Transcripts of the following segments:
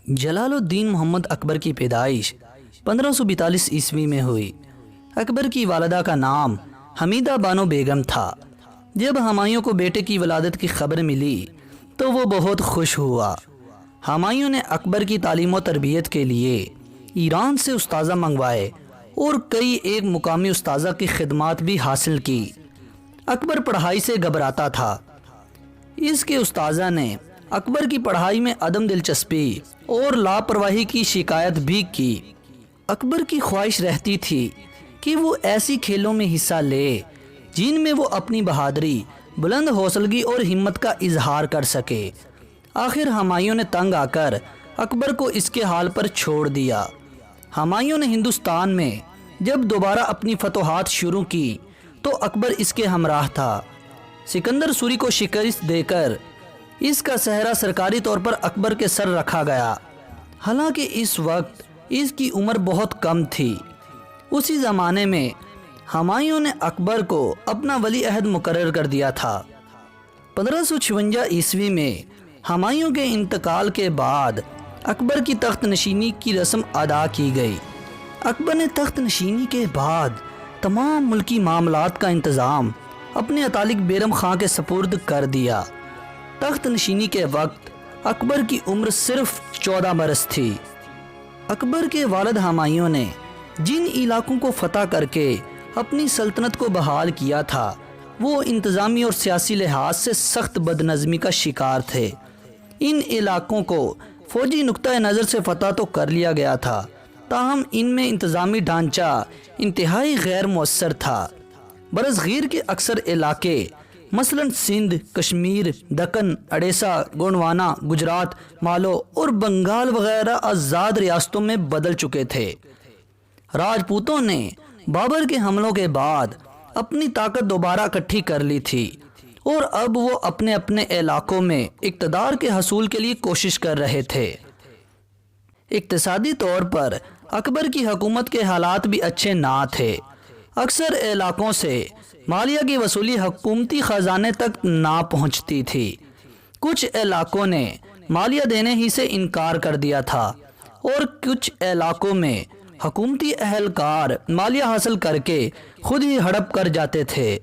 جلال الدین محمد اکبر کی پیدائش 1542 عیسوی میں ہوئی۔ اکبر کی والدہ کا نام حمیدہ بانو بیگم تھا۔ جب ہمایوں کو بیٹے کی ولادت کی خبر ملی تو وہ بہت خوش ہوا۔ ہمایوں نے اکبر کی تعلیم و تربیت کے لیے ایران سے استاذہ منگوائے اور کئی ایک مقامی استاذہ کی خدمات بھی حاصل کی۔ اکبر پڑھائی سے گھبراتا تھا۔ اس کے استاذہ نے اکبر کی پڑھائی میں عدم دلچسپی اور لاپرواہی کی شکایت بھی کی۔ اکبر کی خواہش رہتی تھی کہ وہ ایسی کھیلوں میں حصہ لے جن میں وہ اپنی بہادری، بلند حوصلگی اور ہمت کا اظہار کر سکے۔ آخر ہمایوں نے تنگ آ کر اکبر کو اس کے حال پر چھوڑ دیا۔ ہمایوں نے ہندوستان میں جب دوبارہ اپنی فتوحات شروع کی تو اکبر اس کے ہمراہ تھا۔ سکندر سوری کو شکست دے کر اس کا سہرا سرکاری طور پر اکبر کے سر رکھا گیا، حالانکہ اس وقت اس کی عمر بہت کم تھی۔ اسی زمانے میں ہمایوں نے اکبر کو اپنا ولی عہد مقرر کر دیا تھا۔ 1556 عیسوی میں ہمایوں کے انتقال کے بعد اکبر کی تخت نشینی کی رسم ادا کی گئی۔ اکبر نے تخت نشینی کے بعد تمام ملکی معاملات کا انتظام اپنے اتالق بیرم خان کے سپرد کر دیا۔ تخت نشینی کے وقت اکبر کی عمر صرف 14 برس تھی۔ اکبر کے والد ہمایوں نے جن علاقوں کو فتح کر کے اپنی سلطنت کو بحال کیا تھا وہ انتظامی اور سیاسی لحاظ سے سخت بدنظمی کا شکار تھے۔ ان علاقوں کو فوجی نقطہ نظر سے فتح تو کر لیا گیا تھا، تاہم ان میں انتظامی ڈھانچہ انتہائی غیر مؤثر تھا۔ برصغیر کے اکثر علاقے مثلا سندھ، کشمیر، دکن، اڑیسہ، گونڈوانا، گجرات، مالو اور بنگال وغیرہ آزاد ریاستوں میں بدل چکے تھے۔ راجپوتوں نے بابر کے حملوں کے بعد اپنی طاقت دوبارہ اکٹھی کر لی تھی اور اب وہ اپنے اپنے علاقوں میں اقتدار کے حصول کے لیے کوشش کر رہے تھے۔ اقتصادی طور پر اکبر کی حکومت کے حالات بھی اچھے نہ تھے۔ اکثر علاقوں سے مالیہ کی وصولی حکومتی خزانے تک نہ پہنچتی تھی۔ کچھ علاقوں نے مالیہ دینے ہی سے انکار کر دیا تھا اور کچھ علاقوں میں حکومتی اہلکار مالیہ حاصل کر کے خود ہی ہڑپ کر جاتے تھے۔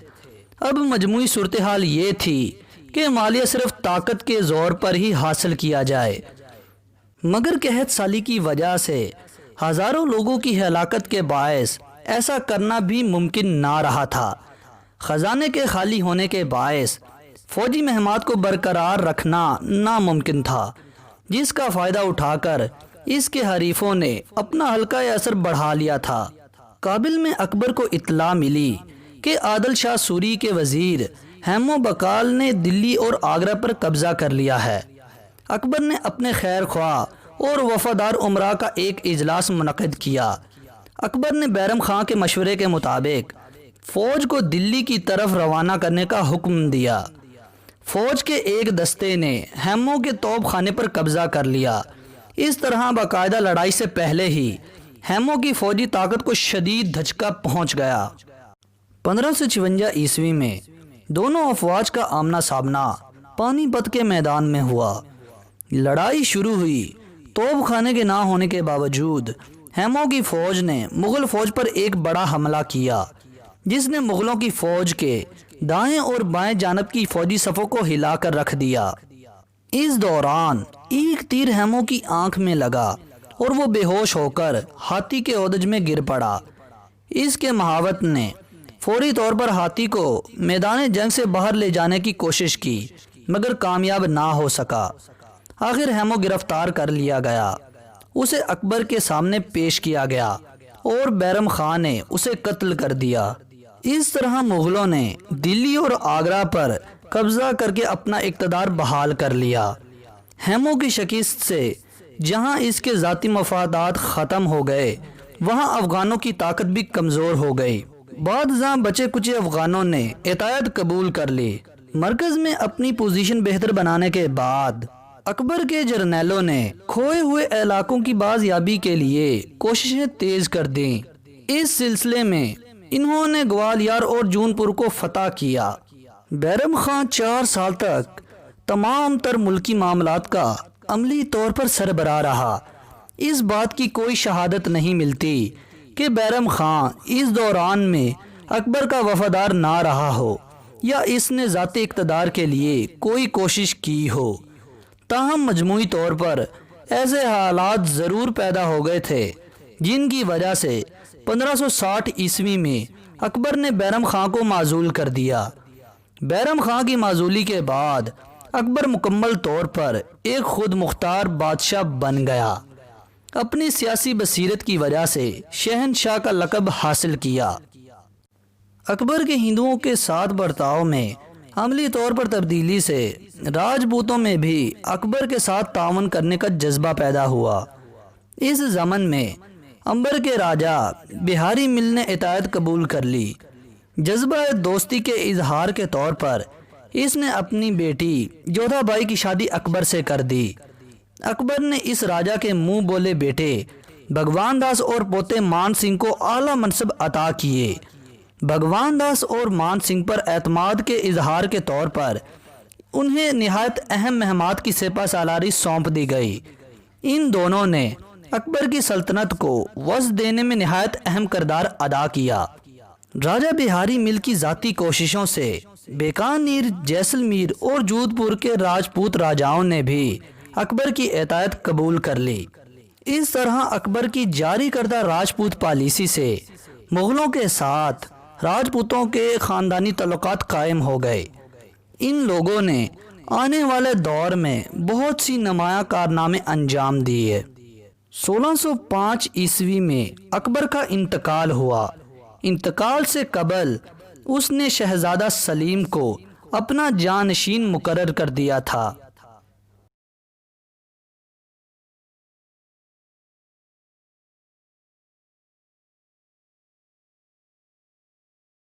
اب مجموعی صورتحال یہ تھی کہ مالیہ صرف طاقت کے زور پر ہی حاصل کیا جائے، مگر قحط سالی کی وجہ سے ہزاروں لوگوں کی ہلاکت کے باعث ایسا کرنا بھی ممکن نہ رہا تھا۔ خزانے کے خالی ہونے کے باعث فوجی مہمات کو برقرار رکھنا ناممکن تھا، جس کا فائدہ اٹھا کر اس کے حریفوں نے اپنا حلقہ اثر بڑھا لیا تھا۔ کابل میں اکبر کو اطلاع ملی کہ عادل شاہ سوری کے وزیر ہیمو بقال نے دلی اور آگرہ پر قبضہ کر لیا ہے۔ اکبر نے اپنے خیر خواہ اور وفادار امراء کا ایک اجلاس منعقد کیا۔ اکبر نے بیرم خان کے مشورے کے مطابق فوج کو دلی کی طرف روانہ کرنے کا حکم دیا۔ فوج کے ایک دستے نے ہیمو کے توپ خانے پر قبضہ کر لیا۔ اس طرح باقاعدہ لڑائی سے پہلے ہی ہیمو کی فوجی طاقت کو شدید دھچکا پہنچ گیا۔ 1556 عیسوی میں دونوں افواج کا آمنا سامنا پانی پت کے میدان میں ہوا۔ لڑائی شروع ہوئی۔ توپ خانے کے نہ ہونے کے باوجود ہیمو کی فوج نے مغل فوج پر ایک بڑا حملہ کیا، جس نے مغلوں کی فوج کے دائیں اور بائیں جانب کی فوجی صفوں کو ہلا کر رکھ دیا۔ اس دوران ایک تیر ہیمو کی آنکھ میں لگا اور وہ بے ہوش ہو کر ہاتھی کے ہودج میں گر پڑا۔ اس کے محاوت نے فوری طور پر ہاتھی کو میدان جنگ سے باہر لے جانے کی کوشش کی، مگر کامیاب نہ ہو سکا۔ آخر ہیمو گرفتار کر لیا گیا۔ اسے اکبر کے سامنے پیش کیا گیا اور بیرم خان نے اسے قتل کر دیا۔ اس طرح مغلوں نے دلی اور آگرہ پر قبضہ کر کے اپنا اقتدار بحال کر لیا۔ ہیمو کی شکست سے جہاں اس کے ذاتی مفادات ختم ہو گئے، وہاں افغانوں کی طاقت بھی کمزور ہو گئی۔ بعد ازاں بچے کچے افغانوں نے اطاعت قبول کر لی۔ مرکز میں اپنی پوزیشن بہتر بنانے کے بعد اکبر کے جرنیلوں نے کھوئے ہوئے علاقوں کی بازیابی کے لیے کوششیں تیز کر دیں۔ اس سلسلے میں انہوں نے گوالیار اور جون پور کو فتح کیا۔ بیرم خان 4 سال تک تمام تر ملکی معاملات کا عملی طور پر سربراہ رہا۔ اس بات کی کوئی شہادت نہیں ملتی کہ بیرم خان اس دوران میں اکبر کا وفادار نہ رہا ہو یا اس نے ذاتی اقتدار کے لیے کوئی کوشش کی ہو۔ تاہم مجموعی طور پر ایسے حالات ضرور پیدا ہو گئے تھے جن کی وجہ سے 1560 عیسوی میں اکبر نے بیرم خان کو معزول کر دیا۔ بیرم خان کی معزولی کے بعد اکبر مکمل طور پر ایک خود مختار بادشاہ بن گیا۔ اپنی سیاسی بصیرت کی وجہ سے شہنشاہ کا لقب حاصل کیا۔ اکبر کے ہندوؤں کے ساتھ برتاؤ میں عملی طور پر تبدیلی سے راجپوتوں میں بھی اکبر کے ساتھ تعاون کرنے کا جذبہ پیدا ہوا۔ اس ضمن میں امبر کے راجہ بہاری مل نے اطاعت قبول کر لی۔ جذبہ دوستی کے اظہار کے طور پر اس نے اپنی بیٹی جودھا بائی کی شادی اکبر سے کر دی۔ اکبر نے اس راجہ کے منہ بولے بیٹے بھگوان داس اور پوتے مان سنگھ کو اعلیٰ منصب عطا کیے۔ بھگوان داس اور مان سنگھ پر اعتماد کے اظہار کے طور پر انہیں نہایت اہم مہمات کی سپہ سالاری سونپ دی گئی۔ ان دونوں نے اکبر کی سلطنت کو وسعت دینے میں نہایت اہم کردار ادا کیا۔ راجہ بہاری مل کی ذاتی کوششوں سے بیکانیر، جیسلمیر اور جودھ پور کے راجپوت راجاؤں نے بھی اکبر کی اطاعت قبول کر لی۔ اس طرح اکبر کی جاری کردہ راجپوت پالیسی سے مغلوں کے ساتھ راجپوتوں کے خاندانی تعلقات قائم ہو گئے۔ ان لوگوں نے آنے والے دور میں بہت سی نمایاں کارنامے انجام دیے۔ 1605 عیسوی میں اکبر کا انتقال ہوا۔ انتقال سے قبل اس نے شہزادہ سلیم کو اپنا جانشین مقرر کر دیا تھا۔